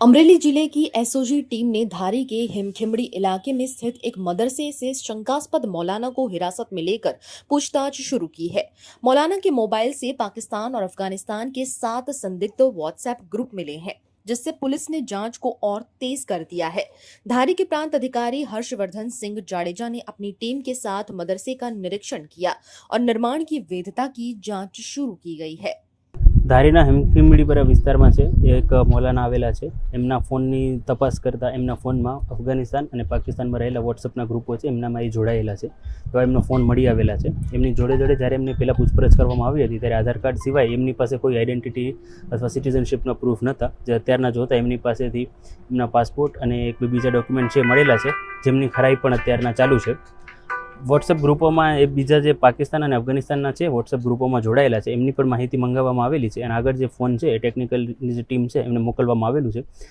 अमरेली जिले की SOG team ने धारी के हिमखिमड़ी इलाके में स्थित एक मदरसे से शंकास्पद मौलाना को हिरासत में लेकर पूछताछ शुरू की है। मौलाना के मोबाइल से पाकिस्तान और अफगानिस्तान के 7 संदिग्ध व्हाट्सएप ग्रुप मिले हैं, जिससे पुलिस ने जांच को और तेज कर दिया है। धारी के प्रांत अधिकारी हर्षवर्धन सिंह जाडेजा ने अपनी टीम के साथ मदरसे का निरीक्षण किया और निर्माण की वैधता की जांच शुरू की गई है। धारीना હિમખીમડીપરા વિસ્તારમાં છે એક મૌલાના આવેલા છે। એમના ફોનની તપાસ કરતાં એમના ફોનમાં અફઘાનિસ્તાન અને પાકિસ્તાનમાં રહેલા વોટ્સઅપના ગ્રુપો છે એમનામાં એ જોડાયેલા છે। તો એમનો ફોન મળી આવેલા છે। એમની જોડે જોડે જ્યારે એમને પહેલાં પૂછપરછ કરવામાં આવી હતી ત્યારે આધાર કાર્ડ સિવાય એમની પાસે કોઈ આઈડેન્ટિટી અથવા સિટીઝનશીપના પ્રૂફ નહોતા। જે અત્યારના જોતા એમની પાસેથી એમના પાસપોર્ટ અને એક બીજા ડોક્યુમેન્ટ છે મળેલા છે, જેમની ખરાઈ પણ અત્યારના ચાલુ છે। વોટ્સએપ ગ્રુપોમાં એ બીજા જે પાકિસ્તાન અને અફઘાનિસ્તાનના છે વોટ્સએપ ગ્રુપોમાં જોડાયેલા છે એમની પણ માહિતી મંગાવવામાં આવેલી છે અને આગળ જે ફોન છે એ ટેકનિકલની જે ટીમ છે એમને મોકલવામાં આવેલું છે।